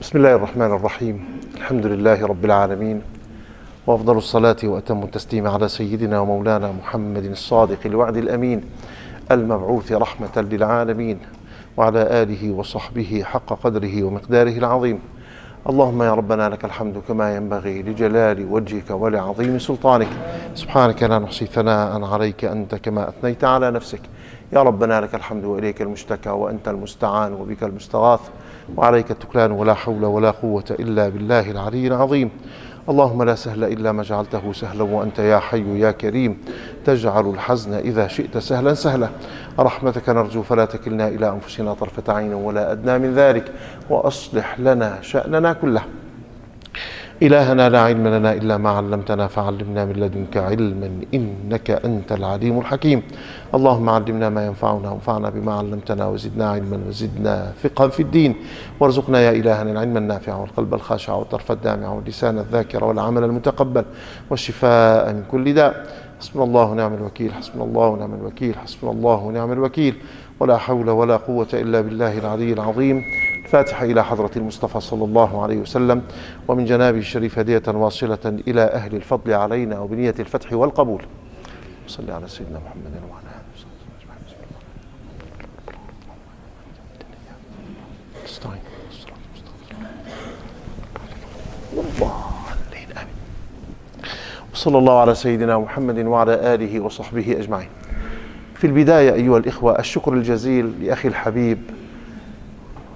بسم الله الرحمن الرحيم. الحمد لله رب العالمين، وأفضل الصلاة وأتم التسليم على سيدنا ومولانا محمد الصادق الوعد الأمين المبعوث رحمة للعالمين، وعلى آله وصحبه حق قدره ومقداره العظيم. اللهم يا ربنا لك الحمد كما ينبغي لجلال وجهك ولعظيم سلطانك. سبحانك لا نحصي ثناء عليك أنت كما أثنيت على نفسك. يا ربنا لك الحمد وإليك المشتكى وأنت المستعان وبك المستغاث وعليك التكلان، ولا حول ولا قوة إلا بالله العلي العظيم. اللهم لا سهل إلا ما جعلته سهلا، وأنت يا حي يا كريم تجعل الحزن إذا شئت سهلا سهلا. رحمتك نرجو فلا تكلنا إلى أنفسنا طرفة عين ولا أدنى من ذلك، وأصلح لنا شأننا كله. إلهنا لا علم لنا إلا ما علمتنا، فعلمنا من لدنك علما إنك أنت العليم الحكيم. اللهم علمنا ما ينفعنا وانفعنا بما علمتنا، وزدنا علما وزدنا فقها في الدين، وارزقنا يا إلهنا العلم النافع والقلب الخاشع والطرف الدامع واللسان الذاكر والعمل المتقبل والشفاء من كل داء. حسبنا الله ونعم الوكيل، حسبنا الله ونعم الوكيل، حسبنا الله ونعم الوكيل، ولا حول ولا قوة إلا بالله العلي العظيم. الفاتحة إلى حضرة المصطفى صلى الله عليه وسلم، ومن جنابه الشريف هدية واصلة إلى أهل الفضل علينا، وبنية الفتح والقبول. صلى على سيدنا محمد وعلى آله وصحبه أجمعين. وصلى الله على سيدنا محمد وعلى آله وصحبه أجمعين. في البداية أيها الإخوة، الشكر الجزيل لأخي الحبيب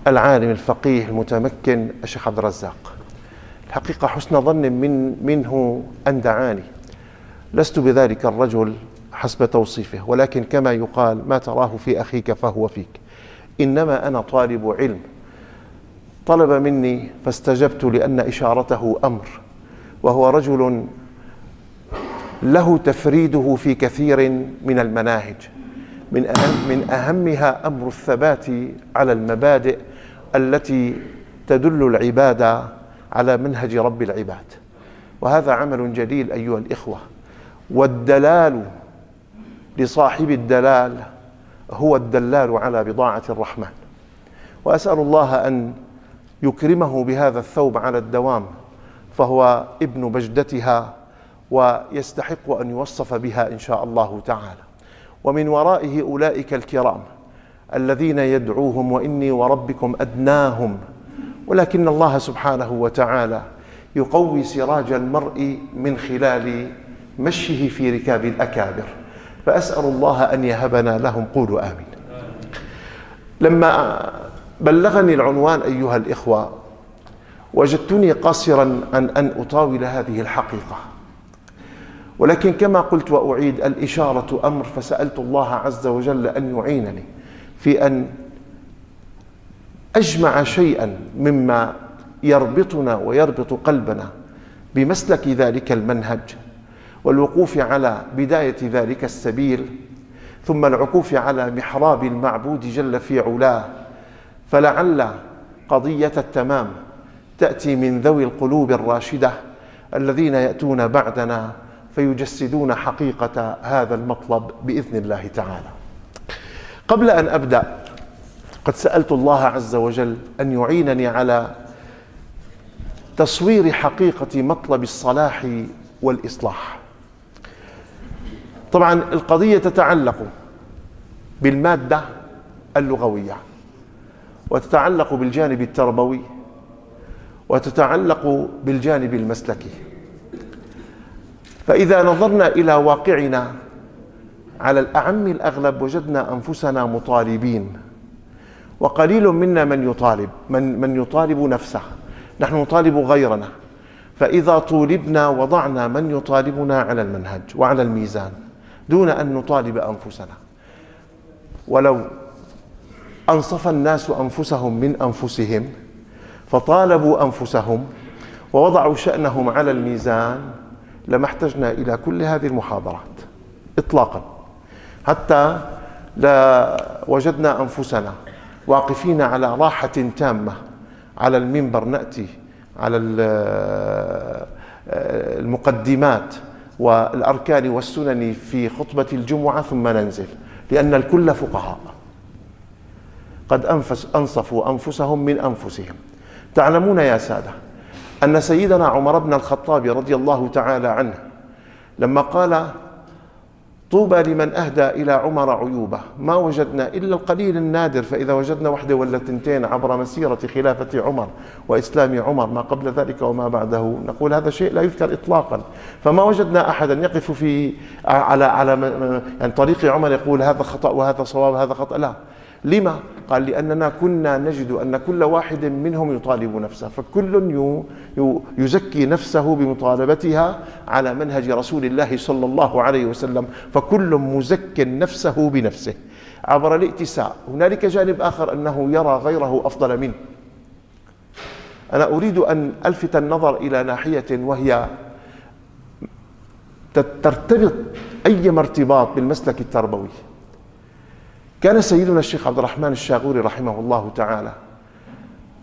العالم الفقيه المتمكن الشيخ عبد الرزاق. الحقيقة حسن ظن منه أن دعاني. لست بذلك الرجل حسب توصيفه، ولكن كما يقال ما تراه في أخيك فهو فيك. إنما أنا طالب علم، طلب مني فاستجبت لأن إشارته أمر، وهو رجل له تفريده في كثير من المناهج، من أهمها أمر الثبات على المبادئ التي تدل العبادة على منهج رب العباد، وهذا عمل جليل أيها الإخوة. والدلال لصاحب الدلال هو الدلال على بضاعة الرحمن، وأسأل الله أن يكرمه بهذا الثوب على الدوام، فهو ابن بجدتها ويستحق أن يوصف بها إن شاء الله تعالى. ومن ورائه أولئك الكرام الذين يدعوهم وإني وربكم أدناهم، ولكن الله سبحانه وتعالى يقوي سراج المرء من خلال مشيه في ركاب الأكابر، فأسأل الله أن يهبنا لهم. قولوا آمين. لما بلغني العنوان أيها الإخوة، وجدتني قاصرا عن أن أطاول هذه الحقيقة، ولكن كما قلت وأعيد، الإشارة أمر، فسألت الله عز وجل أن يعينني في أن أجمع شيئا مما يربطنا ويربط قلبنا بمسلك ذلك المنهج، والوقوف على بداية ذلك السبيل، ثم العكوف على محراب المعبود جل في علاه، فلعل قضية التمام تأتي من ذوي القلوب الراشدة الذين يأتون بعدنا فيجسدون حقيقة هذا المطلب بإذن الله تعالى. قبل أن أبدأ، قد سألت الله عز وجل أن يعينني على تصوير حقيقة مطلب الصلاح والإصلاح. طبعا القضية تتعلق بالمادة اللغوية، وتتعلق بالجانب التربوي، وتتعلق بالجانب المسلكي. فإذا نظرنا إلى واقعنا على الأعم الأغلب وجدنا أنفسنا مطالبين، وقليل منا من يطالب نفسه. نحن نطالب غيرنا، فإذا طولبنا وضعنا من يطالبنا على المنهج وعلى الميزان دون أن نطالب أنفسنا. ولو أنصف الناس أنفسهم من أنفسهم فطالبوا أنفسهم ووضعوا شأنهم على الميزان لما احتجنا إلى كل هذه المحاضرات إطلاقا، حتى لا وجدنا أنفسنا واقفين على راحة تامة على المنبر، نأتي على المقدمات والأركان والسنن في خطبة الجمعة ثم ننزل، لأن الكل فقهاء قد أنصفوا أنفسهم من أنفسهم، تعلمون يا سادة أن سيدنا عمر بن الخطاب رضي الله تعالى عنه لما قال طوبى لمن أهدى إلى عمر عيوبه ما وجدنا إلا القليل النادر، فإذا وجدنا وحدة ولا تنتين عبر مسيرة خلافة عمر وإسلام عمر ما قبل ذلك وما بعده نقول هذا شيء لا يذكر إطلاقا. فما وجدنا أحدا يقف في على يعني طريق عمر يقول هذا خطأ وهذا صواب هذا خطأ، لا. لما؟ قال لأننا كنا نجد أن كل واحد منهم يطالب نفسه، فكل يزكي نفسه بمطالبتها على منهج رسول الله صلى الله عليه وسلم، فكل مزك نفسه بنفسه عبر الائتساء. هنالك جانب آخر أنه يرى غيره أفضل منه. أنا أريد أن ألفت النظر إلى ناحية وهي ترتبط أي ارتباط بالمسلك التربوي. كان سيدنا الشيخ عبد الرحمن الشاغوري رحمه الله تعالى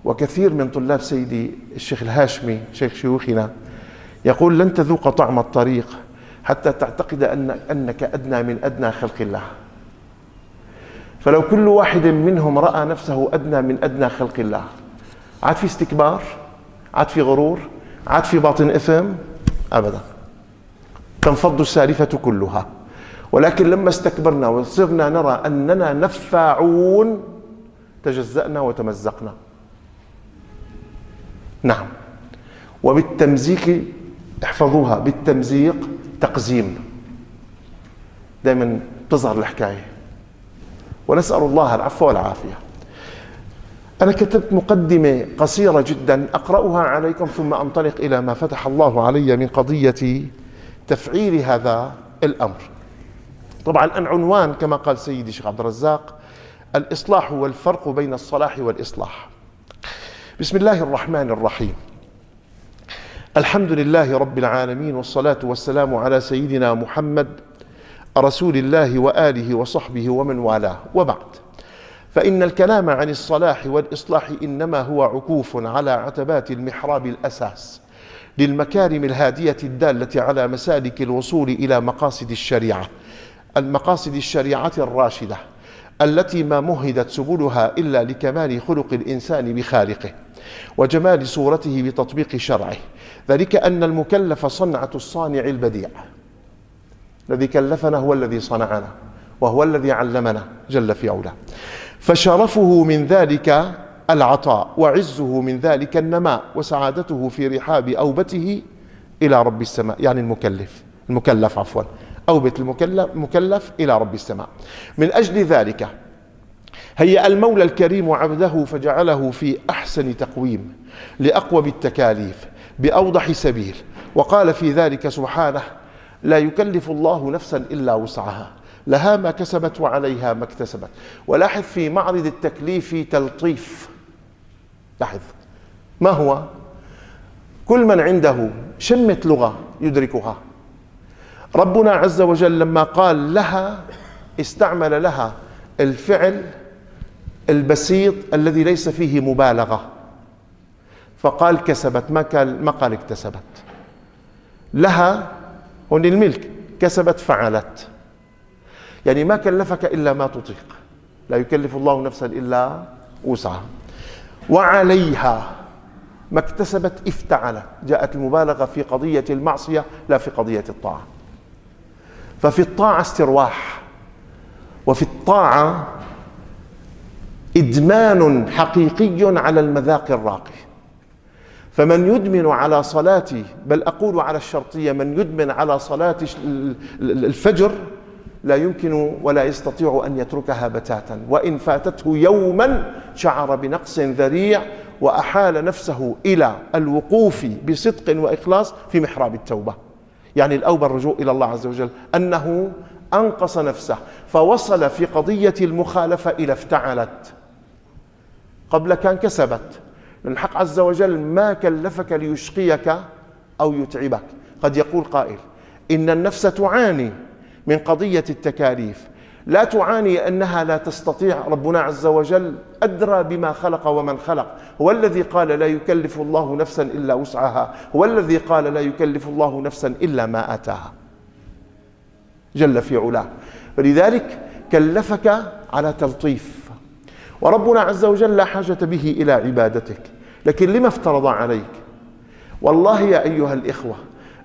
وكثير من طلاب سيدي الشيخ الهاشمي شيخ شيوخنا يقول لن تذوق طعم الطريق حتى تعتقد أنك أدنى من أدنى خلق الله. فلو كل واحد منهم رأى نفسه أدنى من أدنى خلق الله عاد في استكبار، عاد في غرور، عاد في باطن إثم؟ أبدا، تنفض السالفة كلها. ولكن لما استكبرنا وصرنا نرى أننا نفاعون تجزأنا وتمزقنا. نعم، وبالتمزيق احفظوها، بالتمزيق تقزيم، دائما تظهر الحكاية، ونسأل الله العفو والعافية. أنا كتبت مقدمة قصيرة جدا أقرأها عليكم ثم أنطلق إلى ما فتح الله علي من قضية تفعيل هذا الأمر. طبعا العنوان كما قال سيدي الشيخ عبد الرزاق الإصلاح والفرق بين الصلاح والإصلاح. بسم الله الرحمن الرحيم. الحمد لله رب العالمين، والصلاة والسلام على سيدنا محمد رسول الله وآله وصحبه ومن والاه، وبعد. فإن الكلام عن الصلاح والإصلاح إنما هو عكوف على عتبات المحراب الأساس للمكارم الهادية الدالة على مسالك الوصول إلى مقاصد الشريعة، المقاصد الشريعة الراشدة التي ما مهدت سبلها إلا لكمال خلق الإنسان بخالقه وجمال صورته بتطبيق شرعه. ذلك أن المكلف صنعة الصانع البديع، الذي كلفنا هو الذي صنعنا وهو الذي علمنا جل في علاه. فشرفه من ذلك العطاء، وعزه من ذلك النماء، وسعادته في رحاب أوبته إلى رب السماء، يعني المكلف عفوا، أوبة المكلف إلى رب السماء. من أجل ذلك هيأ المولى الكريم عبده فجعله في أحسن تقويم لأقوم التكاليف بأوضح سبيل، وقال في ذلك سبحانه: لا يكلف الله نفسا إلا وسعها، لها ما كسبت وعليها ما اكتسبت. ولاحظ في معرض التكليف تلطيف، لاحظ ما هو؟ كل من عنده شمة لغة يدركها. ربنا عز وجل لما قال لها استعمل لها الفعل البسيط الذي ليس فيه مبالغة، فقال كسبت، ما قال اكتسبت. لها هون الملك، كسبت فعلت، يعني ما كلفك إلا ما تطيق، لا يكلف الله نفسا إلا وسعها. وعليها ما اكتسبت افتعلت، جاءت المبالغة في قضية المعصية لا في قضية الطاعة. ففي الطاعة استرواح، وفي الطاعة إدمان حقيقي على المذاق الراقي. فمن يدمن على صلاة، بل أقول على الشرطية، من يدمن على صلاة الفجر لا يمكن ولا يستطيع أن يتركها بتاتا، وإن فاتته يوما شعر بنقص ذريع وأحال نفسه إلى الوقوف بصدق وإخلاص في محراب التوبة. يعني الأوبة الرجوع إلى الله عز وجل، أنه أنقص نفسه فوصل في قضية المخالفة إلى افتعلت، قبل كان كسبت. لأن الحق عز وجل ما كلفك ليشقيك أو يتعبك. قد يقول قائل إن النفس تعاني من قضية التكاليف، لا تعاني أنها لا تستطيع. ربنا عز وجل أدرى بما خلق ومن خلق، هو الذي قال لا يكلف الله نفسا إلا وسعها، هو الذي قال لا يكلف الله نفسا إلا ما آتاها جل في علاه. فلذلك كلفك على تلطيف. وربنا عز وجل لا حاجة به إلى عبادتك، لكن لما افترض عليك؟ والله يا أيها الإخوة،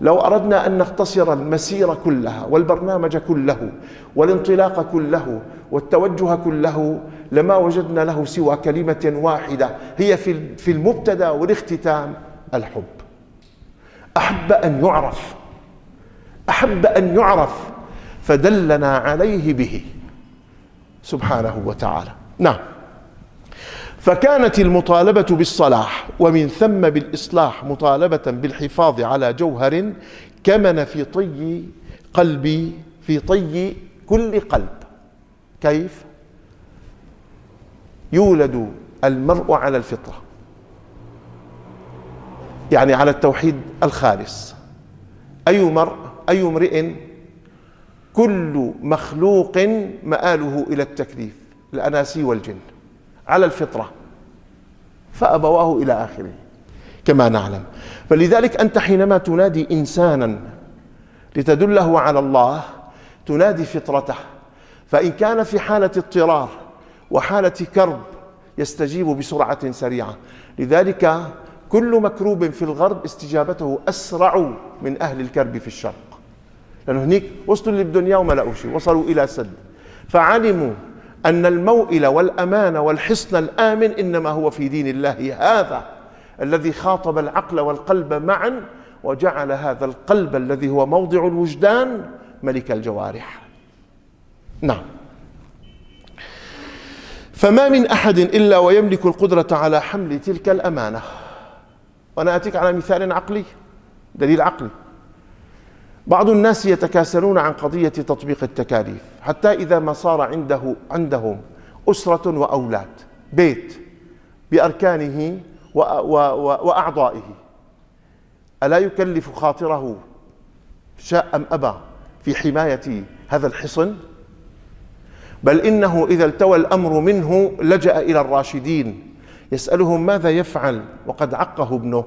لو أردنا أن نختصر المسيرة كلها والبرنامج كله والانطلاق كله والتوجه كله لما وجدنا له سوى كلمة واحدة هي في المبتدأ والاختتام: الحب. أحب أن يعرف فدلنا عليه به سبحانه وتعالى. نعم. فكانت المطالبة بالصلاح ومن ثم بالإصلاح مطالبة بالحفاظ على جوهر كمن في طي كل قلب. كيف؟ يولد المرء على الفطرة، يعني على التوحيد الخالص. أي امرئ كل مخلوق مآله إلى التكليف، الأناسي والجن، على الفطرة، فأبواه إلى آخره كما نعلم. فلذلك أنت حينما تنادي إنسانا لتدله على الله تنادي فطرته، فإن كان في حالة اضطرار وحالة كرب يستجيب بسرعة سريعة. لذلك كل مكروب في الغرب استجابته أسرع من أهل الكرب في الشرق، لأنه هناك وصلوا للدنيا وما لقوا شيء، وصلوا إلى سد، فعلموا أن الموئل والأمان والحصن الآمن إنما هو في دين الله، هذا الذي خاطب العقل والقلب معا وجعل هذا القلب الذي هو موضع الوجدان ملك الجوارح. نعم. فما من أحد إلا ويملك القدرة على حمل تلك الأمانة. وأنا أتيك على مثال عقلي، دليل عقلي. بعض الناس يتكاسلون عن قضية تطبيق التكاليف، حتى إذا ما صار عندهم أسرة وأولاد، بيت بأركانه وأعضائه، ألا يكلف خاطره شاء أم أبى في حماية هذا الحصن؟ بل إنه إذا التوى الأمر منه لجأ إلى الراشدين يسألهم ماذا يفعل وقد عقه ابنه،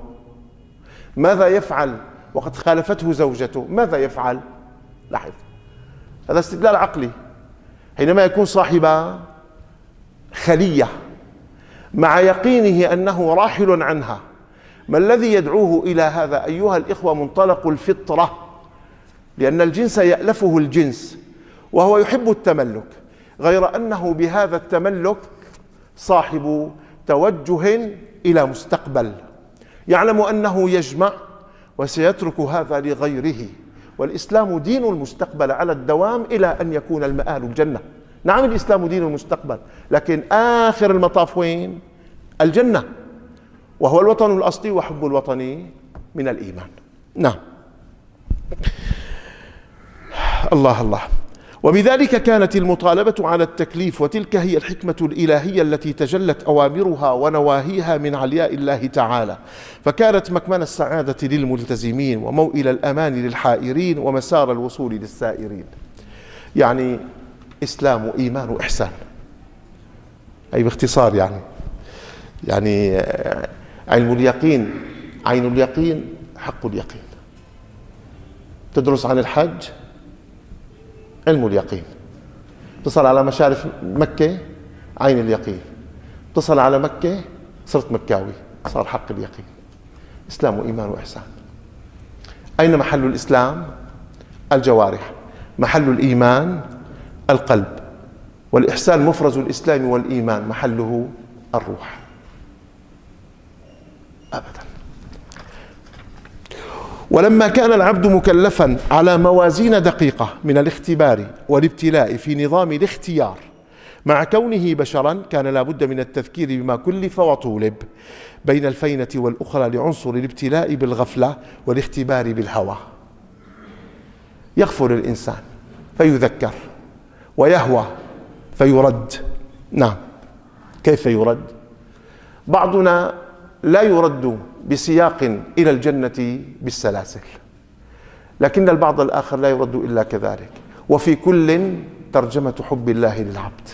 ماذا يفعل وقد خالفته زوجته، ماذا يفعل؟ لاحظ، هذا استدلال عقلي. حينما يكون صاحب خلية مع يقينه أنه راحل عنها، ما الذي يدعوه إلى هذا أيها الإخوة؟ منطلق الفطرة، لأن الجنس يألفه الجنس وهو يحب التملك، غير أنه بهذا التملك صاحب توجه إلى مستقبل، يعلم أنه يجمع وسيترك هذا لغيره. والإسلام دين المستقبل على الدوام إلى أن يكون المآل الجنة. نعم، الإسلام دين المستقبل، لكن آخر المطاف وين؟ الجنة، وهو الوطن الأصلي، وحب الوطن من الإيمان. نعم. الله الله. وبذلك كانت المطالبة على التكليف، وتلك هي الحكمة الإلهية التي تجلت أوامرها ونواهيها من علياء الله تعالى، فكانت مكمن السعادة للملتزمين وموئل الأمان للحائرين ومسار الوصول للسائرين. يعني إسلام وإيمان وإحسان، أي باختصار يعني علم اليقين، عين اليقين، حق اليقين. تدرس عن الحج، علم اليقين. تصل على مشارف مكة، عين اليقين. تصل على مكة، صرت مكاوي، صار حق اليقين. إسلام وإيمان وإحسان. أين محل الإسلام؟ الجوارح. محل الإيمان القلب. والإحسان مفرز الإسلام والإيمان، محله الروح. أبدا. ولما كان العبد مكلفا على موازين دقيقة من الاختبار والابتلاء في نظام الاختيار، مع كونه بشرا كان لا بد من التذكير بما كلف وطولب بين الفينة والأخرى لعنصر الابتلاء بالغفلة والاختبار بالهوى. يغفل الإنسان فيذكر، ويهوى فيرد. نعم. كيف يرد؟ بعضنا لا يرد بسياق إلى الجنة بالسلاسل، لكن البعض الآخر لا يرد إلا كذلك. وفي كل ترجمة حب الله للعبد.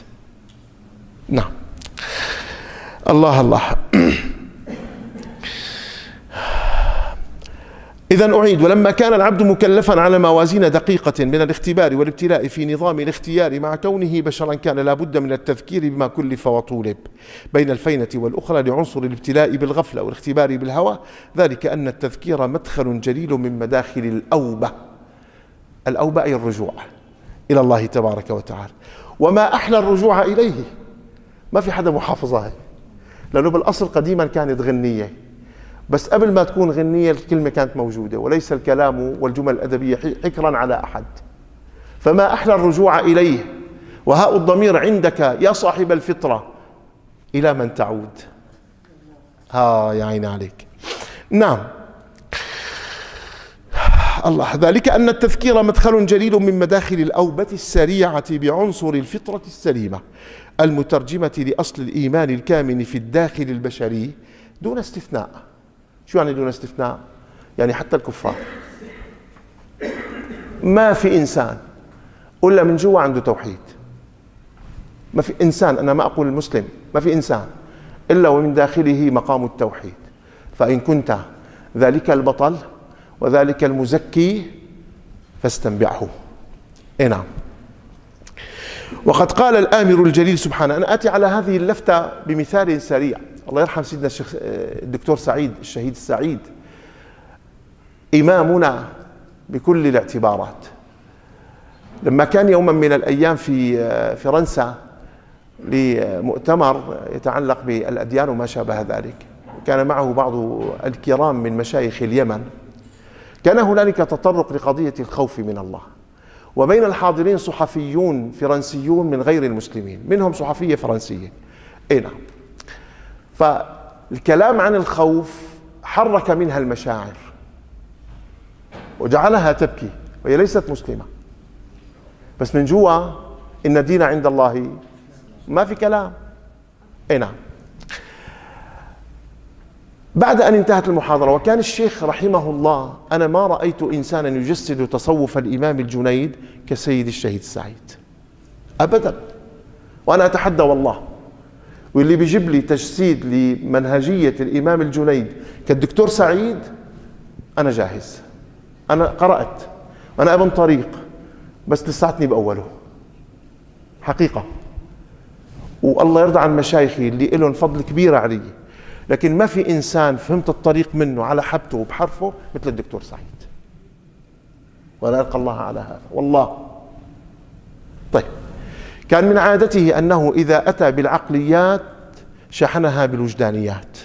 نعم. الله الله. إذن أعيد: ولما كان العبد مكلفا على موازين دقيقة من الاختبار والابتلاء في نظام الاختيار، مع كونه بشرا كان لا بد من التذكير بما كلف وطولب بين الفينة والأخرى لعنصر الابتلاء بالغفلة والاختبار بالهوى، ذلك أن التذكير مدخل جليل من مداخل الأوبة. الأوبة أي الرجوع إلى الله تبارك وتعالى. وما أحلى الرجوع إليه، ما في حدا محافظها، لأنه بالأصل قديما كانت غنية، بس قبل ما تكون غنية الكلمة كانت موجودة، وليس الكلام والجمل الأدبية حكرا على أحد. فما أحلى الرجوع إليه، وهاء الضمير عندك يا صاحب الفطرة إلى من تعود. يا عيني عليك. نعم، الله. ذلك أن التذكير مدخل جليل من مداخل الأوبة السريعة بعنصر الفطرة السليمة المترجمة لأصل الإيمان الكامن في الداخل البشري دون استثناء. شو يعني دون استثناء؟ يعني حتى الكفار ما في إنسان إلا من جوا عنده توحيد. ما في إنسان، أنا ما أقول المسلم، ما في إنسان إلا ومن داخله مقام التوحيد. فإن كنت ذلك البطل وذلك المزكي فاستنبعه. نعم. وقد قال الآمر الجليل سبحانه، أنا آتي على هذه اللفتة بمثال سريع. الله يرحم سيدنا الدكتور سعيد، الشهيد السعيد، إمامنا بكل الاعتبارات. لما كان يوما من الأيام في فرنسا لمؤتمر يتعلق بالأديان وما شابه ذلك، كان معه بعض الكرام من مشايخ اليمن، كان هنالك تطرق لقضية الخوف من الله، وبين الحاضرين صحفيون فرنسيون من غير المسلمين، منهم صحفية فرنسية. نعم. فالكلام عن الخوف حرك منها المشاعر وجعلها تبكي، وهي ليست مسلمة، بس من جوا إن الدين عند الله ما في كلام. نعم. بعد أن انتهت المحاضرة، وكان الشيخ رحمه الله، أنا ما رأيت إنسانا يجسد تصوف الإمام الجنيد كسيد الشهيد السعيد أبدا، وأنا أتحدى والله، واللي بيجيب لي تجسيد لمنهجية الإمام الجنيد كالدكتور سعيد أنا جاهز. أنا قرأت، أنا ابن طريق، بس لساتني بأوله حقيقة، والله يرضى عن مشايخي اللي لهم فضل كبير علي، لكن ما في إنسان فهمت الطريق منه على حبته وبحرفه مثل الدكتور سعيد، ولا ألقى الله على هذا والله. طيب، كان من عادته أنه إذا أتى بالعقليات شحنها بالوجدانيات.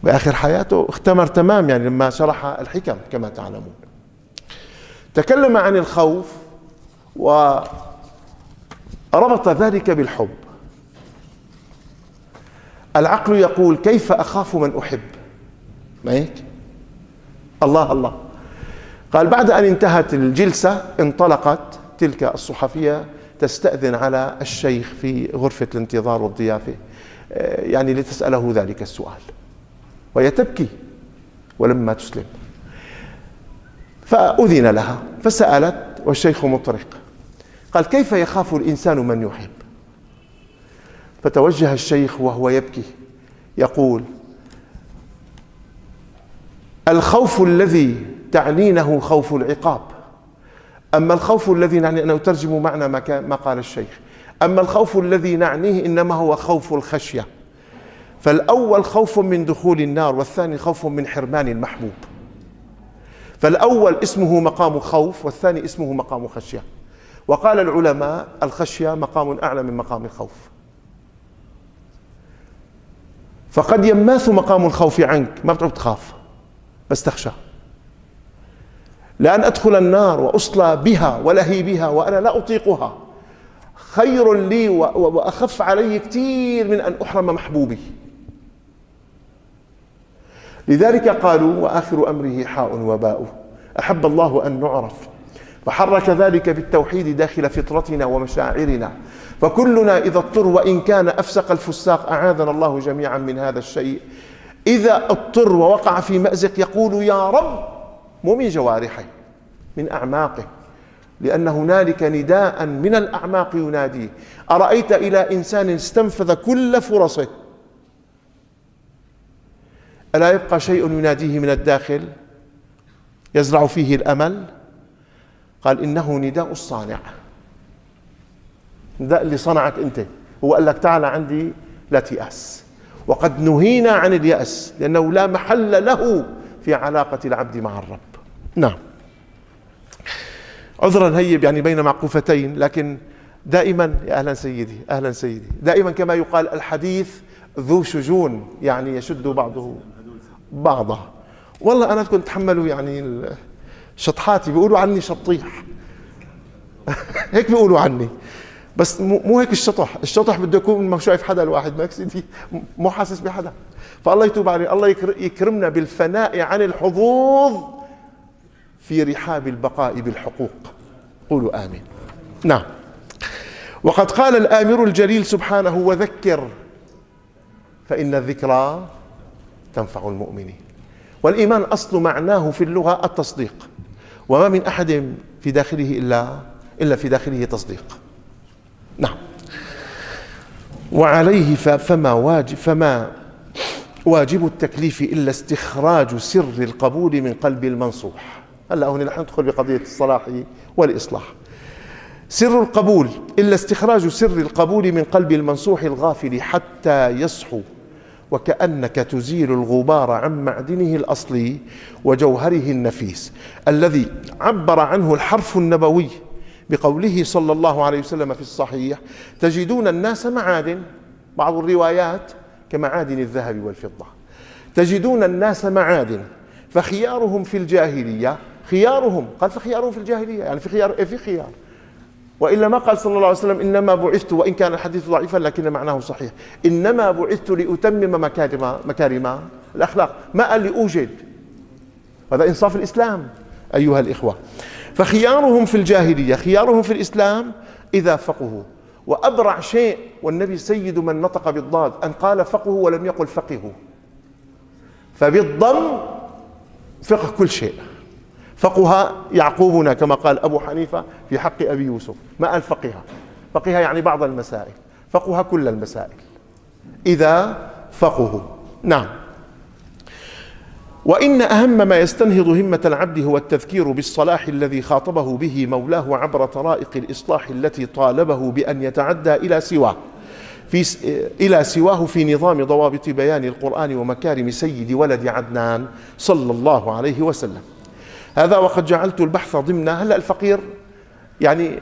بآخر حياته اختمر تمام، يعني لما شرح الحكم كما تعلمون تكلم عن الخوف وربط ذلك بالحب. العقل يقول كيف أخاف من أحب، ما هيك؟ الله الله. قال بعد أن انتهت الجلسة انطلقت تلك الصحفية تستأذن على الشيخ في غرفة الانتظار والضيافة، يعني لتسأله ذلك السؤال، وهي تبكي ولما تسلم. فأذن لها فسألت والشيخ مطرق. قال كيف يخاف الإنسان من يحب؟ فتوجه الشيخ وهو يبكي يقول الخوف الذي تعنينه خوف العقاب، أما الخوف الذي نعني، أنا أترجم معنى ما قال الشيخ، أما الخوف الذي نعنيه إنما هو خوف الخشية. فالأول خوف من دخول النار، والثاني خوف من حرمان المحبوب. فالأول اسمه مقام خوف، والثاني اسمه مقام خشية. وقال العلماء الخشية مقام أعلى من مقام الخوف. فقد يماث مقام الخوف عنك، ما بتعود تخاف بس تخشى، لأن أدخل النار وأصلى بها ولهي بها وأنا لا أطيقها خير لي وأخف علي كثير من أن أحرم محبوبي. لذلك قالوا وآخر أمره حاء وباء، أحب الله أن نعرف، فحرك ذلك بالتوحيد داخل فطرتنا ومشاعرنا. فكلنا إذا اضطر، وإن كان أفسق الفساق أعاذنا الله جميعا من هذا الشيء، إذا اضطر ووقع في مأزق يقول يا رب، مو من جوارحه، من أعماقه، لأن هنالك نداء من الأعماق يناديه. أرأيت إلى إنسان استنفذ كل فرصه ألا يبقى شيء يناديه من الداخل يزرع فيه الأمل؟ قال إنه نداء الصانع، نداء اللي صنعك أنت، هو قال لك تعال عندي لا تيأس. وقد نهينا عن اليأس لأنه لا محل له في علاقة العبد مع الرب. نعم، عذرا هيب يعني بين معقوفتين، لكن دائما يا أهلا سيدي أهلا سيدي، دائما كما يقال الحديث ذو شجون، يعني يشد بعضه بعضه. والله أنا كنت أتحمله يعني شطحاتي، بيقولوا عني شطيح هيك بيقولوا عني، بس مو هيك الشطح. الشطح بده يكون ما شايف حدا، الواحد ما سيدي مو حاسس بحدا. فالله يتوب علينا، الله يكرمنا بالفناء عن الحظوظ في رحاب البقاء بالحقوق. قولوا آمين. نعم. وقد قال الآمر الجليل سبحانه: وذكر فإن الذكرى تنفع المؤمنين. والإيمان أصل معناه في اللغة التصديق، وما من أحد في داخله إلا في داخله تصديق. نعم. وعليه فما واجب التكليف إلا استخراج سر القبول من قلب المنصوح. هلا هون نحن ندخل بقضية الصلاح والإصلاح. سر القبول إلا استخراج سر القبول من قلب المنصوح الغافل حتى يصحو، وكأنك تزيل الغبار عن معدنه الأصلي وجوهره النفيس الذي عبر عنه الحرف النبوي بقوله صلى الله عليه وسلم في الصحيح: تجدون الناس معادن، بعض الروايات كمعادن الذهب والفضة، تجدون الناس معادن فخيارهم في الجاهلية خيارهم، قال فخيارهم في الجاهلية يعني في خيار، وإلا ما قال صلى الله عليه وسلم إنما بعثت، وإن كان الحديث ضعيفا لكن معناه صحيح، إنما بعثت لأتمم مكارم الأخلاق، ما قال لأوجد. هذا إنصاف الإسلام أيها الإخوة. فخيارهم في الجاهلية خيارهم في الإسلام إذا فقهوا. وأبرع شيء، والنبي سيد من نطق بالضاد، أن قال فقهوا ولم يقل فقهوا، فبالضم فقه كل شيء. فقه يعقوبنا كما قال أبو حنيفة في حق أبي يوسف، ما قال فقه. فقه يعني بعض المسائل، فقه كل المسائل إذا فقهوا. نعم. وإن أهم ما يستنهض همة العبد هو التذكير بالصلاح الذي خاطبه به مولاه عبر طرائق الإصلاح التي طالبه بأن يتعدى إلى سواه في نظام ضوابط بيان القرآن ومكارم سيد ولد عدنان صلى الله عليه وسلم. هذا وقد جعلت البحث ضمن هلا الفقير يعني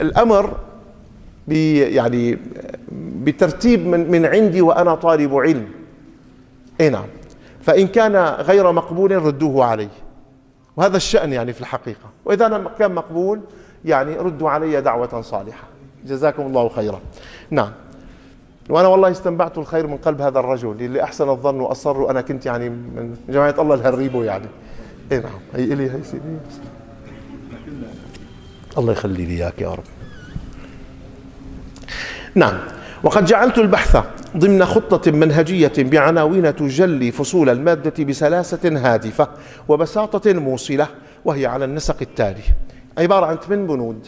الأمر يعني بترتيب من عندي وأنا طالب علم. اي نعم. فإن كان غير مقبول ردوه علي، وهذا الشأن يعني في الحقيقة. وإذا كان مقبول يعني ردوا علي دعوة صالحة، جزاكم الله خيرا. نعم. وأنا والله استنبعت الخير من قلب هذا الرجل اللي أحسن الظن وأصر، وأنا كنت يعني من جماعة الله الهريبو يعني. اي نعم. هي إلي هي سيدي، الله يخلي لي إياك يا رب. نعم. وقد جعلت البحث ضمن خطة منهجية بعناوين تجلي فصول المادة بسلاسة هادفة وبساطة موصلة، وهي على النسق التالي، عبارة عن 8 بنود.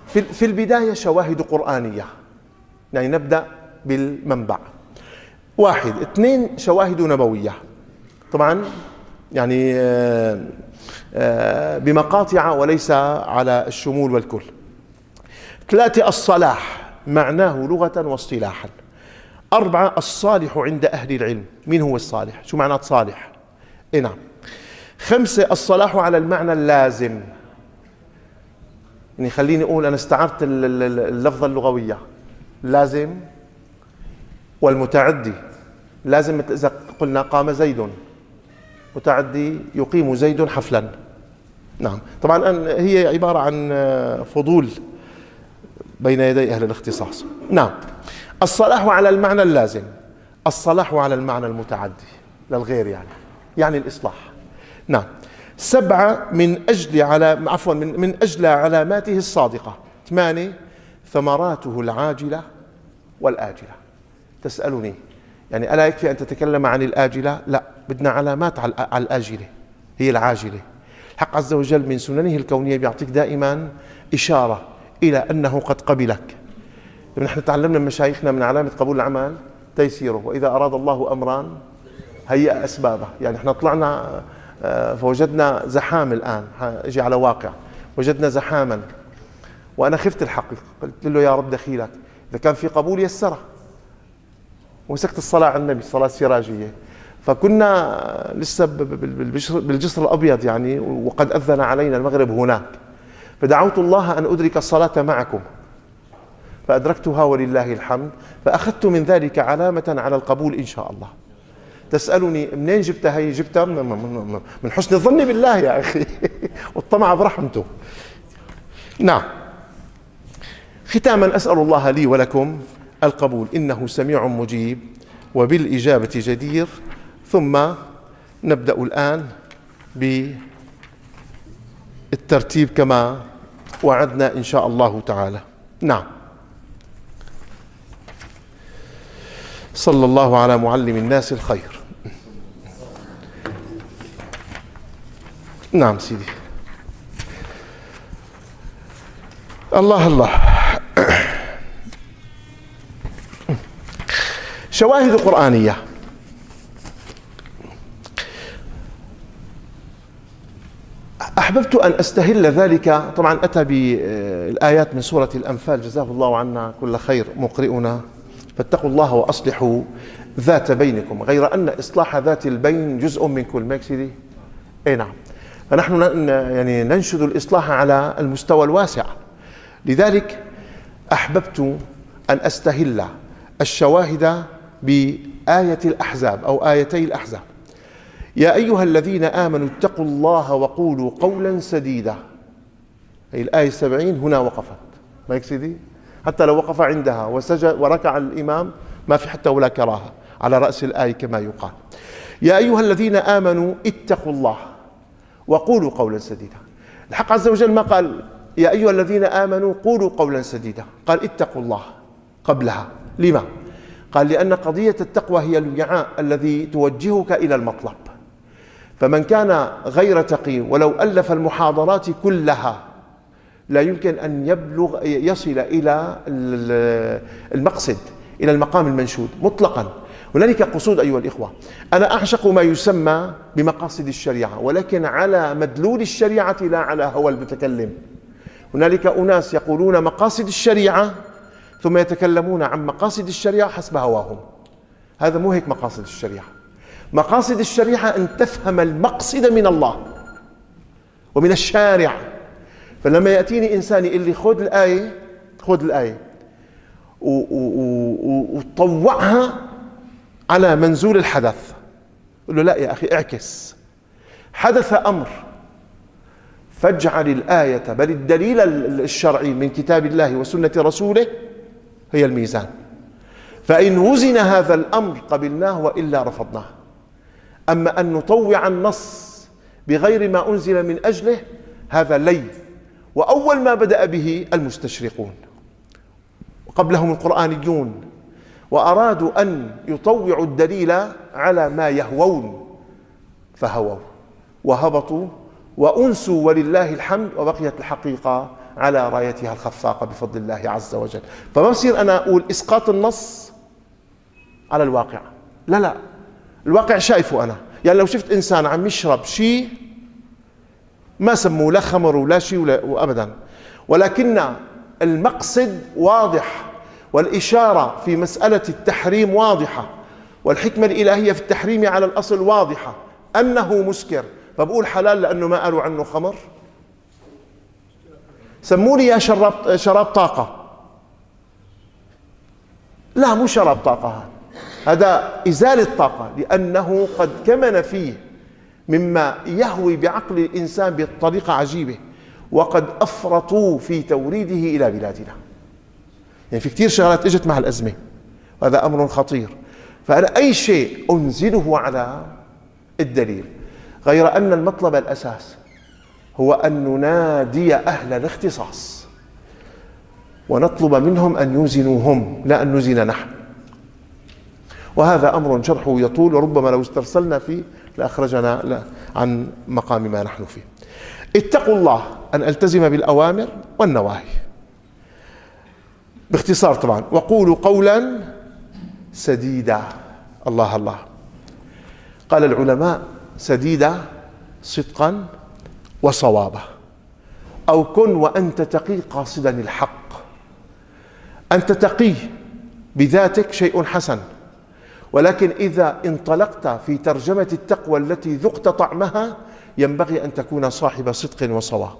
في البداية شواهد قرآنية، يعني نبدأ بالمنبع. 1. 2 شواهد نبوية، طبعا يعني بمقاطع وليس على الشمول والكل. 3. الصلاح معناه لغة واصطلاحا. 4. الصالح عند أهل العلم، مين هو الصالح؟ شو معنى صالح؟ إيه نعم. 5. الصلاح على المعنى اللازم، يعني خليني أقول أنا استعرت اللفظة اللغوية، لازم والمتعدي. لازم إذا قلنا قام زيد، متعدي يقيم زيد حفلا. نعم. طبعا هي عبارة عن فضول بين يدي أهل الاختصاص. نعم. الصلاح على المعنى اللازم، الصلاح على المعنى المتعدي للغير يعني الإصلاح. نعم. 7. من أجل علاماته الصادقة. 8. ثمراته العاجلة والآجلة. تسألني يعني ألا يكفي أن تتكلم عن الآجلة؟ لا، بدنا علامات على الآجلة، هي العاجلة. الحق عز وجل من سننه الكونية بيعطيك دائما إشارة إلى أنه قد قبلك. نحن تعلمنا من مشايخنا من علامة قبول العمل تيسيره، وإذا أراد الله أمرا هيأ أسبابه. يعني احنا طلعنا فوجدنا زحام، الآن اجي على واقع وجدنا زحاما، وأنا خفت الحقيقة، قلت له يا رب دخيلك، إذا كان في قبول يسره. ومسكت الصلاة على النبي، الصلاة السراجية، فكنا لسه بالجسر الأبيض يعني، وقد أذن علينا المغرب هناك، فدعوت الله أن أدرك الصلاة معكم فأدركتها ولله الحمد، فأخذت من ذلك علامة على القبول إن شاء الله. تسألني منين جبتها؟ هي جبتها من حسن الظن بالله يا أخي والطمع برحمته. نعم. ختاما أسأل الله لي ولكم القبول، إنه سميع مجيب وبالإجابة جدير. ثم نبدأ الآن بالترتيب كما وعدنا إن شاء الله تعالى. نعم. صلى الله على معلم الناس الخير. نعم سيدي. الله الله. شواهد قرآنية. أحببت أن أستهل ذلك، طبعا أتى بالآيات من سورة الأنفال، جزاه الله عنا كل خير مقرئنا، فاتقوا الله وأصلحوا ذات بينكم، غير أن إصلاح ذات البين جزء من كل ما يكسدي. أي نعم. فنحن يعني ننشد الإصلاح على المستوى الواسع. لذلك أحببت أن أستهل الشواهد بآية الأحزاب أو آيتي الأحزاب. يا أيها الذين آمنوا اتقوا الله وقولوا قولا سديدا. هي الآية 70 هنا وقفت، ما يكسدي، حتى لو وقف عندها وسجد وركع الإمام ما في حتى ولا كراهة، على رأس الآية كما يقال. يا أيها الذين آمنوا اتقوا الله وقولوا قولا سديدا. الحق عز وجل ما قال يا أيها الذين آمنوا قولوا قولا سديدا، قال اتقوا الله قبلها. لما؟ قال لأن قضية التقوى هي الوعاء الذي توجهك إلى المطلب. فمن كان غير تقي ولو ألف المحاضرات كلها لا يمكن أن يصل إلى المقصد، إلى المقام المنشود مطلقا. هنالك قصود أيها الإخوة. أنا أعشق ما يسمى بمقاصد الشريعة، ولكن على مدلول الشريعة لا على هوى المتكلم. هنالك أناس يقولون مقاصد الشريعة ثم يتكلمون عن مقاصد الشريعة حسب هواهم. هذا مو هيك مقاصد الشريعة. مقاصد الشريعة أن تفهم المقصد من الله ومن الشارع. فلما يأتيني إنسان يقول لي خذ الآية وطوعها على منزول الحدث، قل له لا يا أخي اعكس، حدث أمر فاجعل الآية بل الدليل الشرعي من كتاب الله وسنة رسوله هي الميزان. فإن وزن هذا الأمر قبلناه وإلا رفضناه. أما أن نطوع النص بغير ما أنزل من أجله هذا لي. وأول ما بدأ به المستشرقون وقبلهم القرآنيون، وأرادوا أن يطوعوا الدليل على ما يهوون فهووا وهبطوا وأنسوا ولله الحمد، وبقيت الحقيقة على رايتها الخفاقة بفضل الله عز وجل. فما بصير أنا أقول إسقاط النص على الواقع، لا، الواقع شايفه أنا. يعني لو شفت إنسان عم يشرب شيء ما سموه لا خمر ولا شيء وأبدا، ولكن المقصد واضح والإشارة في مسألة التحريم واضحة، والحكمة الإلهية في التحريم على الأصل واضحة أنه مسكر، فبقول حلال لأنه ما قالوا عنه خمر. سموني يا شراب طاقة، لا مو شراب طاقة، هذا إزالة طاقة، لأنه قد كمن فيه مما يهوي بعقل الإنسان بطريقة عجيبة، وقد أفرطوا في توريده إلى بلادنا. يعني في كثير شغلات اجت مع الأزمة، وهذا أمر خطير. فأنا أي شيء أنزله على الدليل، غير أن المطلب الأساس هو أن ننادي أهل الاختصاص ونطلب منهم أن يوزنوا هم، لا أن نزن نحن. وهذا أمر شرحه يطول، وربما لو استرسلنا فيه لأخرجنا عن مقام ما نحن فيه. اتقوا الله، أن ألتزم بالأوامر والنواهي باختصار طبعا. وقولوا قولا سديدا. الله الله. قال العلماء: سديدا صدقا وصوابا، أو كن وأنت تقي قاصدا الحق. أنت تقي بذاتك شيء حسن، ولكن إذا انطلقت في ترجمة التقوى التي ذقت طعمها ينبغي أن تكون صاحب صدق وصواب،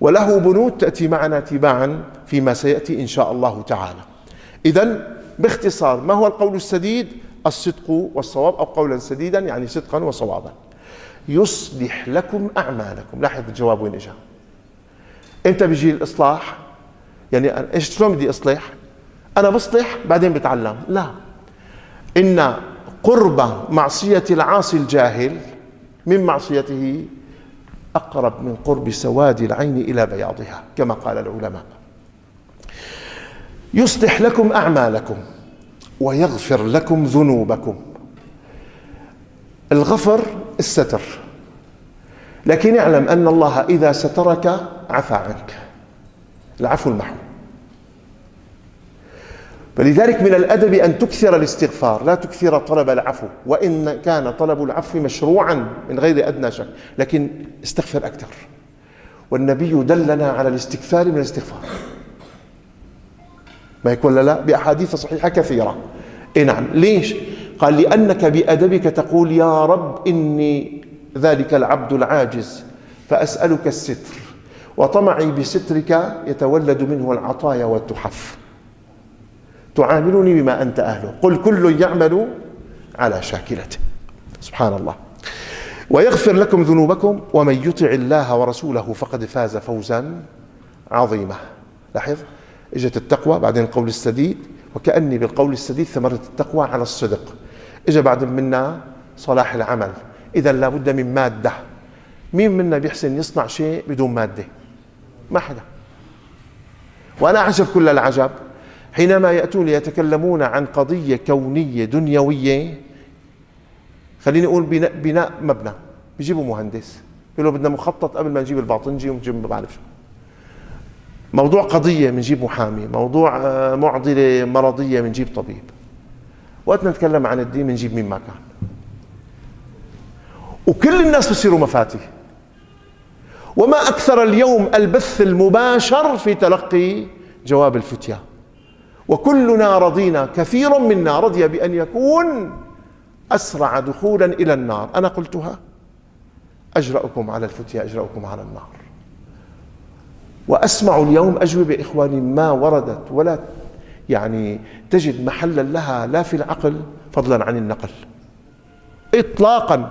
وله بنود تأتي معنا تباعا فيما سيأتي إن شاء الله تعالى. إذن باختصار، ما هو القول السديد؟ الصدق والصواب، أو قولا سديدا يعني صدقا وصوابا. يصلح لكم أعمالكم. لاحظ الجواب وين إجا. إمتى بيجي الإصلاح؟ يعني إيش شلون بدي أصلح؟ أنا بصلح بعدين بتعلم؟ لا، إن قرب معصية العاصي الجاهل من معصيته أقرب من قرب سواد العين إلى بياضها، كما قال العلماء. يصلح لكم أعمالكم ويغفر لكم ذنوبكم. الغفر الستر، لكن اعلم أن الله إذا سترك عفى عنك. العفو المحو. فلذلك من الأدب أن تكثر الاستغفار، لا تكثر طلب العفو، وإن كان طلب العفو مشروعا من غير أدنى شك، لكن استغفر أكثر. والنبي دلنا على الاستكثار من الاستغفار، ما يكون لا بأحاديث صحيحة كثيرة. إيه نعم. ليش؟ قال: لأنك بأدبك تقول: يا رب إني ذلك العبد العاجز فأسألك الستر، وطمعي بسترك يتولد منه العطايا والتحف. تعاملني بما أنت أهله، قل كل يعمل على شاكلته. سبحان الله. ويغفر لكم ذنوبكم ومن يطع الله ورسوله فقد فاز فوزا عظيما. لاحظ، اجت التقوى بعدين القول السديد، وكأني بالقول السديد ثمرة التقوى على الصدق. اجى بعد منا صلاح العمل. إذا لابد من مادة. مين منا بيحسن يصنع شيء بدون مادة؟ ما حدا. وأنا أعجب كل العجب حينما يأتون يتكلمون عن قضية كونية دنيوية، خليني أقول بناء مبنى، بيجيبوا مهندس يقولوا بدنا مخطط قبل ما نجيب الباطنجي ونجيب ما بعرف شو. موضوع قضية بنجيب محامي، موضوع معضلة مرضية بنجيب طبيب، وقت نتكلم عن الدين بنجيب مين ما كان. وكل الناس بصيروا مفاتيح. وما أكثر اليوم البث المباشر في تلقي جواب الفتية، وكلنا رضينا، كثير منا رضي بأن يكون أسرع دخولا إلى النار. أنا قلتها: أجرأكم على الفتية أجرأكم على النار. وأسمع اليوم أجوبة إخواني ما وردت ولا يعني تجد محلا لها لا في العقل فضلا عن النقل إطلاقا،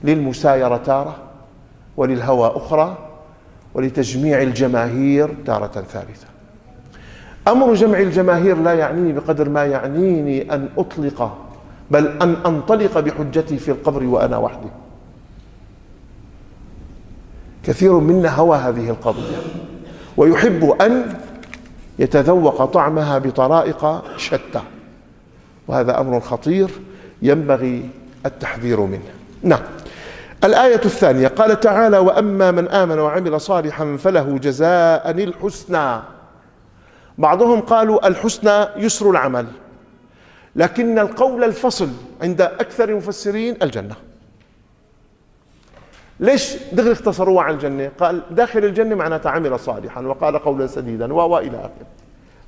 للمسايرة تارة، وللهوى أخرى، ولتجميع الجماهير تارة ثالثة. أمر جمع الجماهير لا يعنيني بقدر ما يعنيني أن أطلق، بل أن أنطلق بحجتي في القبر وأنا وحدي. كثير منا هوى هذه القضية ويحب أن يتذوق طعمها بطرائق شتى، وهذا أمر خطير ينبغي التحذير منه. نعم. الآية الثانية قال تعالى: وأما من آمن وعمل صالحا فله جزاء الحسنى. بعضهم قالوا الحسنى يسر العمل، لكن القول الفصل عند أكثر المفسرين الجنة. ليش دغري اختصروها عن الجنة؟ قال داخل الجنة معناتها عمل صالحا وقال قولا سديدا وإلى آخره،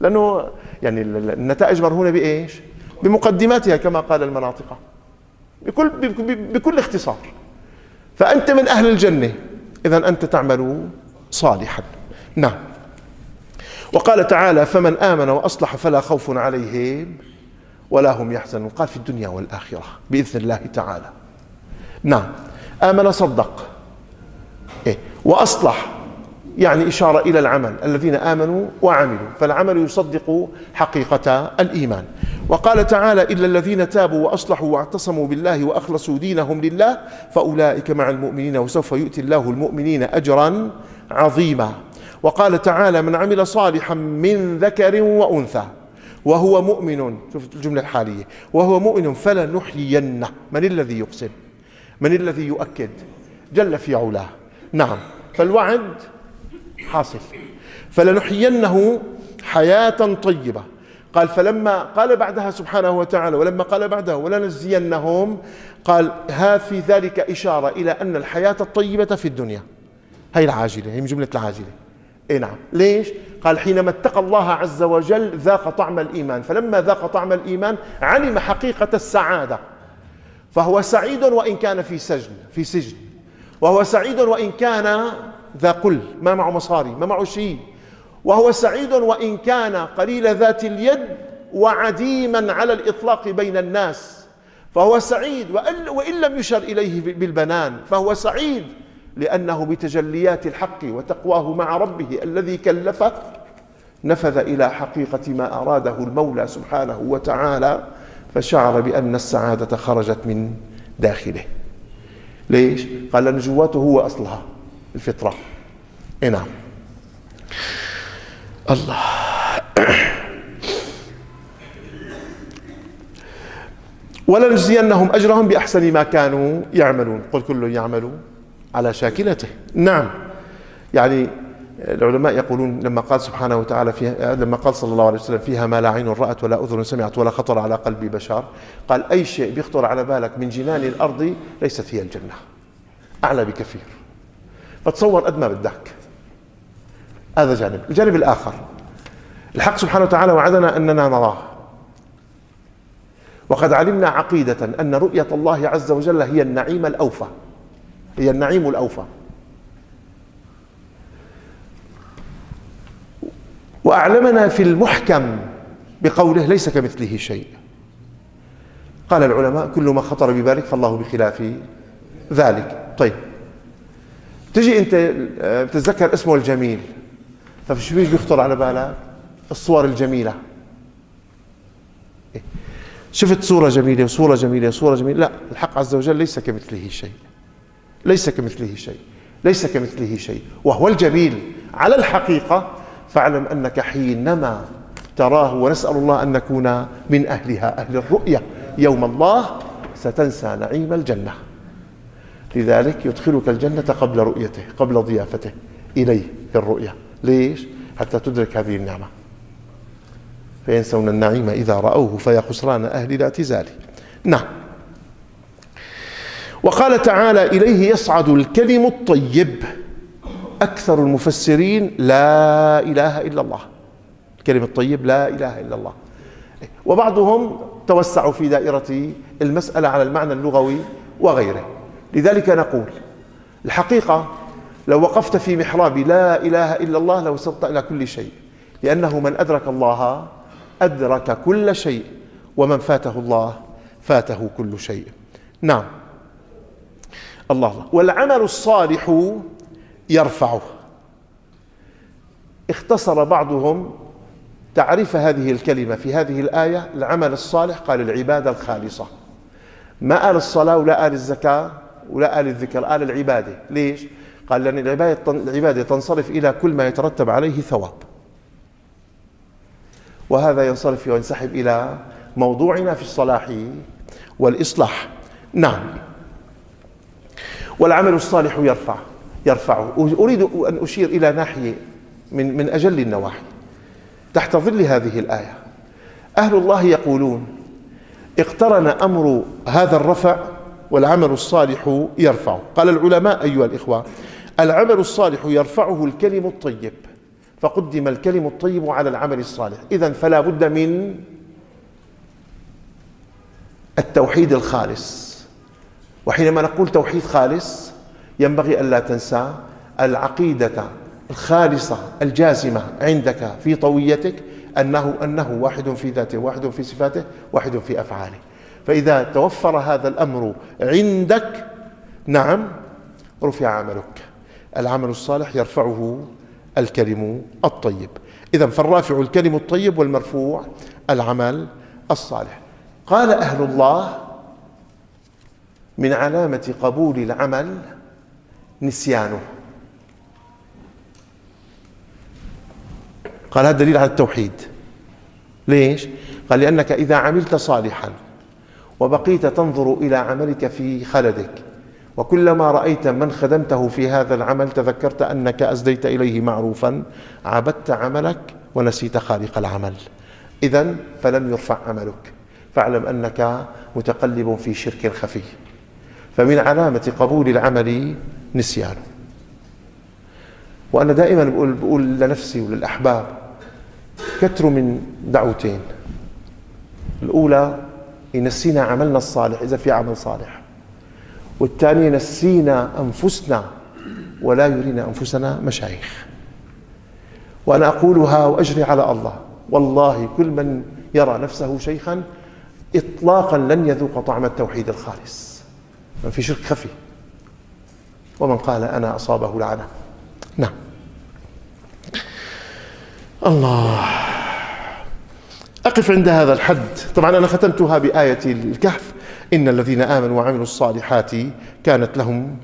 لأنه يعني النتائج مرهونة بإيش؟ بمقدماتها كما قال المناطق بكل اختصار. فأنت من أهل الجنة، إذن أنت تعمل صالحا. نعم. وقال تعالى: فمن آمن وأصلح فلا خوف عليهم ولا هم يحزنون. قال في الدنيا والآخرة بإذن الله تعالى. نعم. آمن صدق، وأصلح يعني إشارة إلى العمل، الذين آمنوا وعملوا، فالعمل يصدق حقيقة الإيمان. وقال تعالى: إلا الذين تابوا وأصلحوا واعتصموا بالله وأخلصوا دينهم لله فأولئك مع المؤمنين وسوف يؤتي الله المؤمنين أجرا عظيما. وقال تعالى: من عمل صالحا من ذكر وأنثى وهو مؤمن، شوف الجملة الحالية، وهو مؤمن فلنحيينه. من الذي يقسم؟ من الذي يؤكد؟ جل في علاه. نعم. فالوعد حاصل. فلنحيينه حياة طيبة. قال فلما قال بعدها سبحانه وتعالى ولما قال بعدها ولنجزينهم، قال ها في ذلك إشارة إلى أن الحياة الطيبة في الدنيا هي العاجلة، هي من جملة العاجلة. إيه نعم. ليش؟ قال حينما اتقى الله عز وجل ذاق طعم الإيمان، فلما ذاق طعم الإيمان علم حقيقة السعادة، فهو سعيد وإن كان في سجن، وهو سعيد وإن كان ذا قل ما معه مصاري ما معه شيء، وهو سعيد وإن كان قليل ذات اليد وعديما على الإطلاق بين الناس، فهو سعيد وإن لم يشر إليه بالبنان فهو سعيد، لأنه بتجليات الحق وتقواه مع ربه الذي كلفه نفذ إلى حقيقة ما أراده المولى سبحانه وتعالى، فشعر بأن السعادة خرجت من داخله. ليش؟ قال لأن جواته هو أصلها الفطرة. نعم. الله. ولنجزينهم أجرهم بأحسن ما كانوا يعملون، قل كل يعمل على شاكلته. نعم. يعني العلماء يقولون لما قال سبحانه وتعالى لما قال صلى الله عليه وسلم فيها ما لا عين رأت ولا أذن سمعت ولا خطر على قلب بشر، قال أي شيء بيخطر على بالك من جنان الأرض ليست هي الجنة، أعلى بكثير، فتصور قد ما بدك. هذا جانب. الجانب الآخر، الحق سبحانه وتعالى وعدنا أننا نراه، وقد علمنا عقيدة أن رؤية الله عز وجل هي النعيم الأوفى، هي النعيم الأوفى. وأعلمنا في المحكم بقوله ليس كمثله شيء. قال العلماء كل ما خطر ببالك فالله بخلاف ذلك. طيب تجي أنت بتتذكر اسمه الجميل، فشو بيخطر على بالك؟ الصور الجميلة. شفت صورة جميلة وصورة جميلة وصورة جميلة، لا، الحق عز وجل ليس كمثله شيء، ليس كمثله شيء، ليس كمثله شيء، وهو الجميل على الحقيقة. فاعلم أنك حينما تراه، ونسأل الله أن نكون من أهلها، أهل الرؤية يوم الله، ستنسى نعيم الجنة. لذلك يدخلك الجنة قبل رؤيته، قبل ضيافته إليه في الرؤية. ليش؟ حتى تدرك هذه النعمة. فينسون النعيم إذا رأوه فيا خسران أهل الاعتزال. نعم. وقال تعالى إليه يصعد الكلم الطيب. أكثر المفسرين لا إله إلا الله، الكلم الطيب لا إله إلا الله. وبعضهم توسعوا في دائرة المسألة على المعنى اللغوي وغيره. لذلك نقول الحقيقة لو وقفت في محراب لا إله إلا الله لوصلت إلى كل شيء، لأنه من أدرك الله أدرك كل شيء، ومن فاته الله فاته كل شيء. نعم. الله. والعمل الصالح يرفعه. اختصر بعضهم تعريف هذه الكلمة في هذه الآية. العمل الصالح قال العبادة الخالصة، ما قال الصلاة ولا قال الزكاة ولا قال الذكر، قال العبادة. ليش؟ قال لأن العبادة تنصرف إلى كل ما يترتب عليه ثواب، وهذا ينصرف وينسحب إلى موضوعنا في الصلاح والإصلاح. نعم. والعمل الصالح يرفعه. أريد أن أشير إلى ناحية من أجل النواحي تحت ظل هذه الآية. أهل الله يقولون اقترن أمر هذا الرفع والعمل الصالح يرفعه. قال العلماء أيها الإخوة العمل الصالح يرفعه الكلم الطيب، فقدم الكلم الطيب على العمل الصالح. إذن فلا بد من التوحيد الخالص. وحينما نقول توحيد خالص ينبغي ألا تنسى العقيدة الخالصة الجازمة عندك في طويتك أنه واحد في ذاته، واحد في صفاته، واحد في أفعاله. فإذا توفر هذا الأمر عندك، نعم، رفع عملك. العمل الصالح يرفعه الكلم الطيب. إذن فالرافع الكلم الطيب والمرفوع العمل الصالح. قال أهل الله من علامة قبول العمل نسيانه. قال هذا دليل على التوحيد. ليش؟ قال لأنك إذا عملت صالحا وبقيت تنظر إلى عملك في خلدك، وكلما رأيت من خدمته في هذا العمل تذكرت أنك أسديت إليه معروفا، عبدت عملك ونسيت خالق العمل. إذن فلم يرفع عملك، فاعلم أنك متقلب في شرك خفي. فمن علامة قبول العمل نسيانه. وأنا دائما بقول لنفسي وللأحباب كتروا من دعوتين. الأولى ينسينا عملنا الصالح إذا في عمل صالح، والثانية ينسينا أنفسنا ولا يرينا أنفسنا مشايخ. وأنا أقولها وأجري على الله، والله كل من يرى نفسه شيخا إطلاقا لن يذوق طعم التوحيد الخالص، من في شرك خفي. ومن قال أنا أصابه لعنة. نعم. الله. أقف عند هذا الحد. طبعا أنا ختمتها بآية الكهف: إن الذين آمنوا وعملوا الصالحات كانت لهم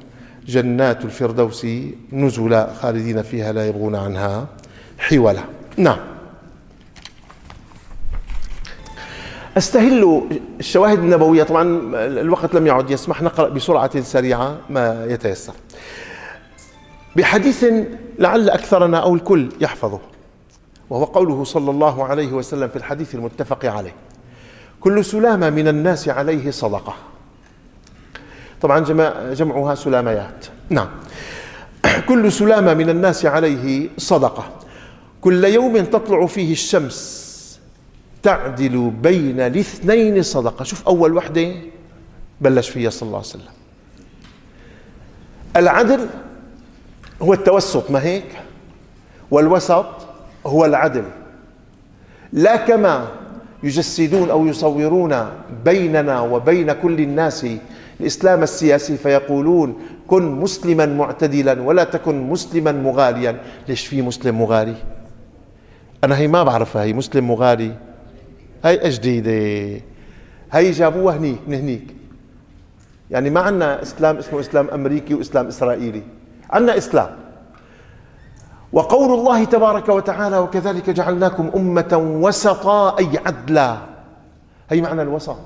جنات الفردوس نزلا خالدين فيها لا يبغون عنها حولا. نعم. أستهل الشواهد النبوية. طبعا الوقت لم يعد يسمح، نقرأ بسرعة سريعة ما يتيسر بحديث لعل أكثرنا أو الكل يحفظه، وهو قوله صلى الله عليه وسلم في الحديث المتفق عليه: كل سلامة من الناس عليه صدقة. طبعا جمعها سلاميات. نعم. كل سلامة من الناس عليه صدقة، كل يوم تطلع فيه الشمس تعدل بين الاثنين صدقة. شوف أول وحدة بلش فيها صلى الله عليه وسلم. العدل هو التوسط، ما هيك؟ والوسط هو العدل، لا كما يجسدون أو يصورون بيننا وبين كل الناس الإسلام السياسي فيقولون كن مسلما معتدلا ولا تكن مسلما مغاليا. ليش في مسلم مغالي؟ أنا هي ما بعرفها، هي مسلم مغالي هي جديدة، هي جابوها هنيك من هنيك. يعني ما عندنا إسلام اسمه إسلام أمريكي وإسلام إسرائيلي، عندنا إسلام. وقول الله تبارك وتعالى: وكذلك جعلناكم أمة وسطا، أي عدلا. هي معنى الوسط.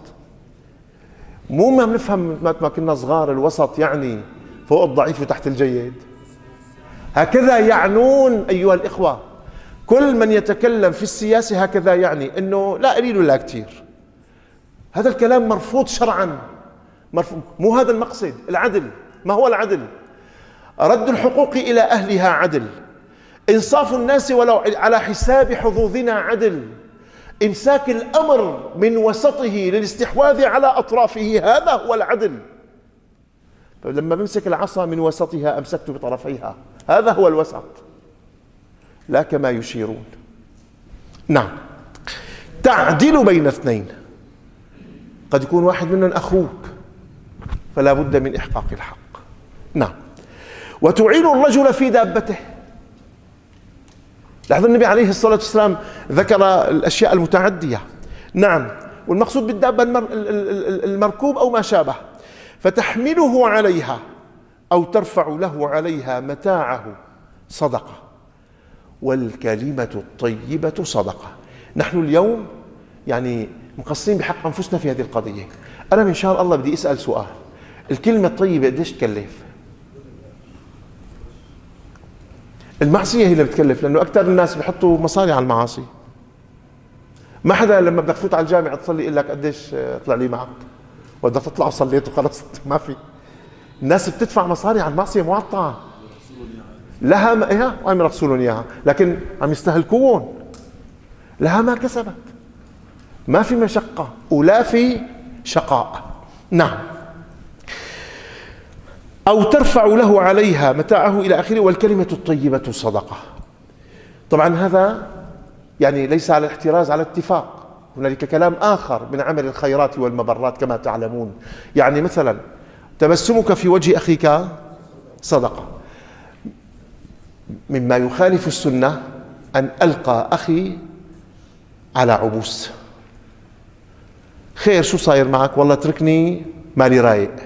مو ما بنفهم ما كنا صغار الوسط يعني فوق الضعيف وتحت الجيد. هكذا يعنون أيها الإخوة كل من يتكلم في السياسة، هكذا يعني أنه لا قليل ولا كتير. هذا الكلام مرفوض شرعا، مرفوض. مو هذا المقصد. العدل ما هو العدل؟ رد الحقوق إلى أهلها عدل، إنصاف الناس ولو على حساب حظوظنا عدل، إمساك الأمر من وسطه للاستحواذ على أطرافه، هذا هو العدل. فلما بمسك العصا من وسطها أمسكت بطرفيها، هذا هو الوسط، لا كما يشيرون. نعم. تعدل بين اثنين، قد يكون واحد منهم أخوك فلا بد من إحقاق الحق. نعم. وتعين الرجل في دابته. لاحظ النبي عليه الصلاة والسلام ذكر الأشياء المتعدية. نعم. والمقصود بالدابة المركوب أو ما شابه. فتحمله عليها أو ترفع له عليها متاعه صدقة، والكلمة الطيبة صدقة. نحن اليوم يعني مقصرين بحق أنفسنا في هذه القضية. أنا من شاء الله بدي أسأل سؤال: الكلمة الطيبة قديش تكلف؟ المعصية هي اللي بتكلف، لأنه أكثر الناس بيحطوا مصاري على المعاصي. ما حدا لما بدك تفوت على الجامع تصلي يقول لك قديش طلع لي معك، وبدك تطلع وصليت وخلصت. ما في. الناس بتدفع مصاري على المعصية معطعة لها إياها وعم يرخصون إياها، لكن عم يستهلكون لها ما كسبت. ما في مشقة ولا في شقاء. نعم. أو ترفع له عليها متاعه إلى آخره، والكلمة الطيبة صدقة. طبعا هذا يعني ليس على الاحتراز، على اتفاق. هنالك كلام آخر من عمل الخيرات والمبرات كما تعلمون. يعني مثلا تبسمك في وجه أخيك صدقة. مما يخالف السنة أن ألقى أخي على عبوس: خير شو صاير معك؟ والله تركني مالي رايق.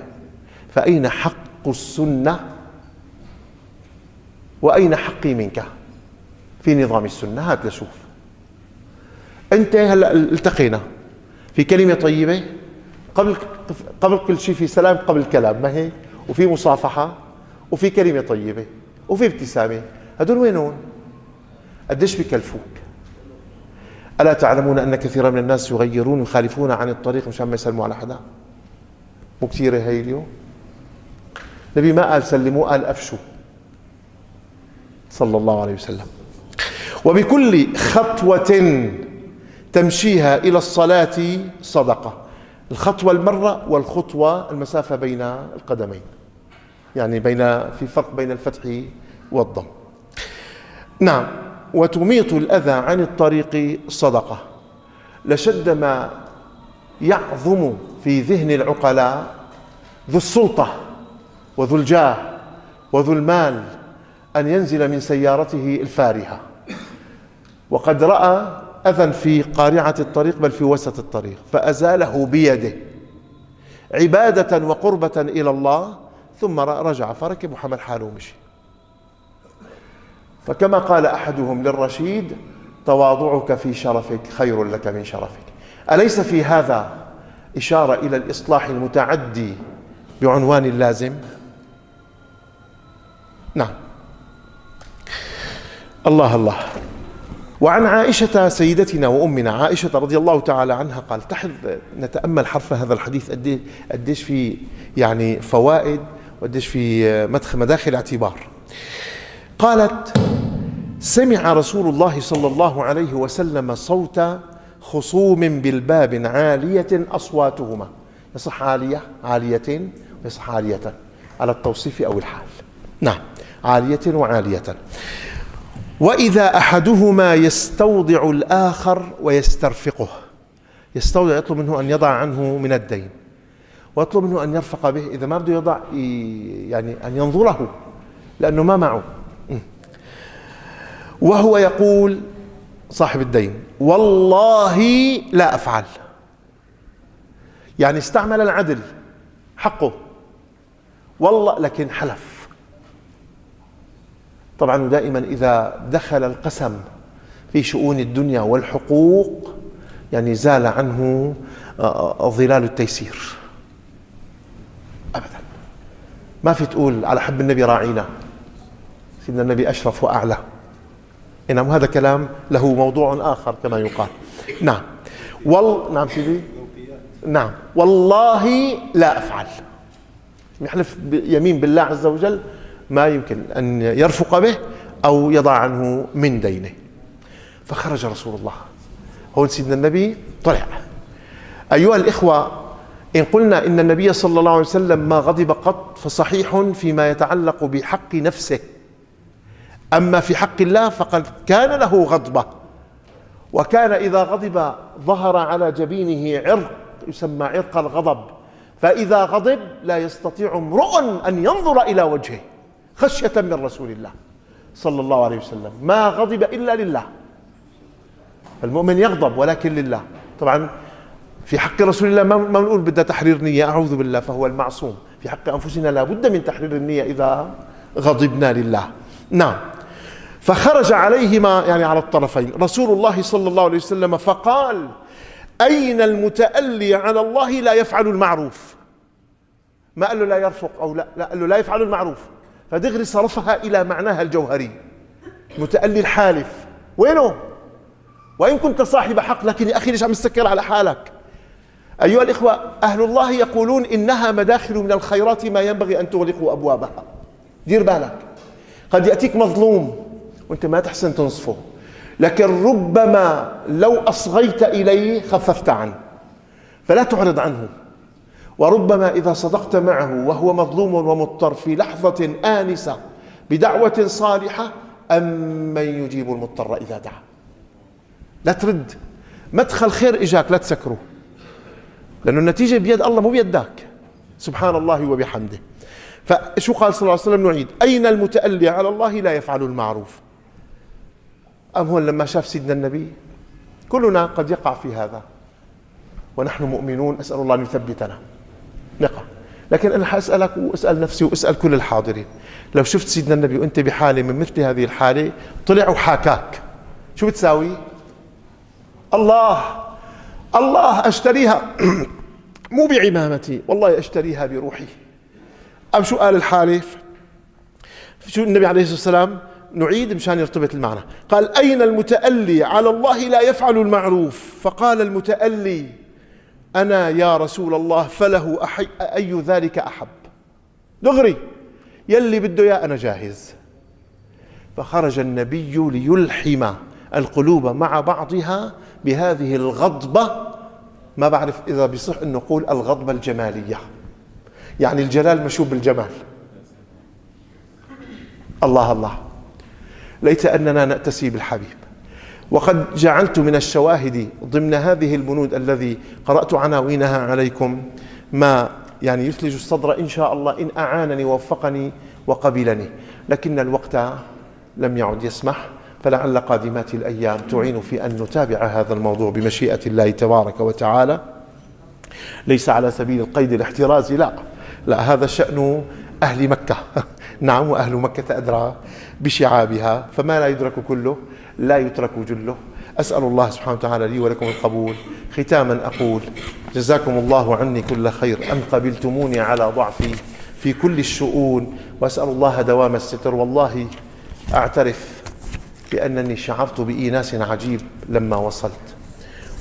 فأين حق السنة وأين حقي منك في نظام السنة؟ هات لشوف. أنت هلأ التقينا في كلمة طيبة، قبل كل شيء في سلام قبل الكلام، ما هيك؟ وفي مصافحة وفي كلمة طيبة وفي ابتسامة. هدول وينون؟ قديش بكلفوك؟ ألا تعلمون أن كثيرا من الناس يغيرون ويخالفون عن الطريق مشان ما يسلموا على حدا؟ مو كثيرة هي اليوم؟ النبي ما قال سلموا، قال أفشوا صلى الله عليه وسلم. وبكل خطوة تمشيها إلى الصلاة صدقة. الخطوة المرة، والخطوة المسافة بين القدمين، يعني في فرق بين الفتح والضم. نعم. وتميط الأذى عن الطريق صدقة. لشد ما يعظم في ذهن العقلاء ذو السلطة وذو الجاه وذو المال أن ينزل من سيارته الفارهة وقد رأى أذى في قارعة الطريق بل في وسط الطريق فأزاله بيده عبادة وقربة إلى الله، ثم رجع فركب وحمل حاله ومشي. فكما قال أحدهم للرشيد: تواضعك في شرفك خير لك من شرفك. أليس في هذا إشارة إلى الإصلاح المتعدي بعنوان اللازم؟ نعم. الله الله. وعن عائشة سيدتنا وأمنا عائشة رضي الله تعالى عنها قال، نتأمل حرف هذا الحديث قديش في يعني فوائد وقديش في مداخل اعتبار. قالت: سمع رسول الله صلى الله عليه وسلم صوت خصوم بالباب عالية أصواتهما. يصح عالية ويصح عالية على التوصيف أو الحال. نعم، عالية وعالية. وإذا أحدهما يستودع الآخر ويسترفقه. يستودع يطلب منه أن يضع عنه من الدين، ويطلب منه أن يرفق به. إذا ما بده يضع يعني أن ينظره لأنه ما معه. وهو يقول صاحب الدين: والله لا أفعل. يعني استعمل العدل حقه والله، لكن حلف. طبعا دائما إذا دخل القسم في شؤون الدنيا والحقوق يعني زال عنه ظلال التيسير أبدا. ما في تقول على حب النبي راعينا، سيدنا النبي أشرف وأعلى. إنما هذا كلام له موضوع آخر كما يقال. نعم. نعم سيدي. نعم. والله لا أفعل. يحلف يمين بالله عز وجل ما يمكن أن يرفق به أو يضع عنه من دينه. فخرج رسول الله. هون سيدنا النبي طلع. أيها الإخوة، إن قلنا إن النبي صلى الله عليه وسلم ما غضب قط فصحيح فيما يتعلق بحق نفسه، أما في حق الله فقد كان له غضبة، وكان إذا غضب ظهر على جبينه عرق يسمى عرق الغضب، فإذا غضب لا يستطيع امرؤ أن ينظر إلى وجهه خشية من رسول الله صلى الله عليه وسلم. ما غضب إلا لله. المؤمن يغضب ولكن لله. طبعا في حق رسول الله ما نقول بدنا تحرير نية، أعوذ بالله، فهو المعصوم. في حق أنفسنا لا بد من تحرير النية إذا غضبنا لله. نعم. فخرج عليهما يعني على الطرفين رسول الله صلى الله عليه وسلم فقال: أين المتألي على الله لا يفعل المعروف؟ ما قال له لا يرفق أو لا قال له لا يفعل المعروف. فدغري صرفها إلى معناها الجوهري. متألي الحالف وينه؟ وإن كنت صاحب حق، لكن يا أخي ليش عم تسكر على حالك؟ أيها الإخوة، أهل الله يقولون إنها مداخل من الخيرات ما ينبغي أن تغلقوا أبوابها. دير بالك، قد يأتيك مظلوم وأنت ما تحسن تنصفه، لكن ربما لو أصغيت إليه خففت عنه، فلا تعرض عنه. وربما إذا صدقت معه وهو مظلوم ومضطر في لحظة آنسة بدعوة صالحة أمن يجيب المضطر إذا دعا. لا ترد. مدخل خير إجاك لا تسكره، لأنه النتيجة بيد الله مو بيدك سبحان الله وبحمده. فشو قال صلى الله عليه وسلم؟ نعيد: أين المتألي على الله لا يفعل المعروف؟ أم هو لما شاف سيدنا النبي؟ كلنا قد يقع في هذا ونحن مؤمنون، أسأل الله أن يثبتنا نقع. لكن أنا حأسألك وأسأل نفسي وأسأل كل الحاضرين: لو شفت سيدنا النبي وأنت بحالة من مثل هذه الحالة طلع وحاكاك، شو بتساوي؟ الله أشتريها مو بعمامتي، والله أشتريها بروحي. أم شو قال الحالف؟ شو النبي عليه الصلاة والسلام؟ نعيد مشان يرتبط المعنى. قال أين المتألي على الله لا يفعل المعروف؟ فقال المتألي أنا يا رسول الله، فله أي ذلك أحب؟ دغري يلي بده يا أنا جاهز. فخرج النبي ليلحم القلوب مع بعضها بهذه الغضبة. ما بعرف إذا بيصح أن نقول الغضبة الجمالية، يعني الجلال مشوب بالجمال. الله الله، ليت أننا نأتسي بالحبيب. وقد جعلت من الشواهد ضمن هذه البنود الذي قرأت عناوينها عليكم ما يعني يثلج الصدر إن شاء الله، إن أعانني ووفقني وقبلني. لكن الوقت لم يعد يسمح، فلعل قادمات الأيام تعين في أن نتابع هذا الموضوع بمشيئة الله تبارك وتعالى، ليس على سبيل القيد الاحترازي، لا، هذا شأن أهل مكة. نعم، وأهل مكة أدرى بشعابها، فما لا يدرك كله لا يترك جله. أسأل الله سبحانه وتعالى لي ولكم القبول. ختاما أقول جزاكم الله عني كل خير أن قبلتموني على ضعفي في كل الشؤون، وأسأل الله دوام الستر. والله أعترف بأنني شعرت بإيناس عجيب لما وصلت،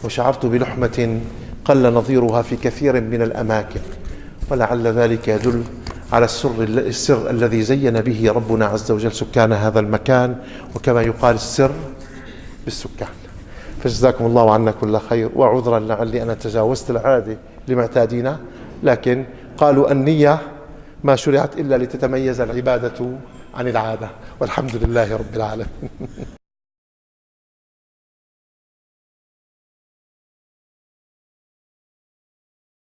وشعرت بلحمة قل نظيرها في كثير من الأماكن، ولعل ذلك يدل على السر الذي زين به ربنا عز وجل سكان هذا المكان، وكما يقال السر بالسكان. فجزاكم الله عنا كل خير، وعذرا لعلي أنا تجاوزت العادة لمعتادينا، لكن قالوا النية ما شرعت إلا لتتميز العبادة عن العادة، والحمد لله رب العالمين.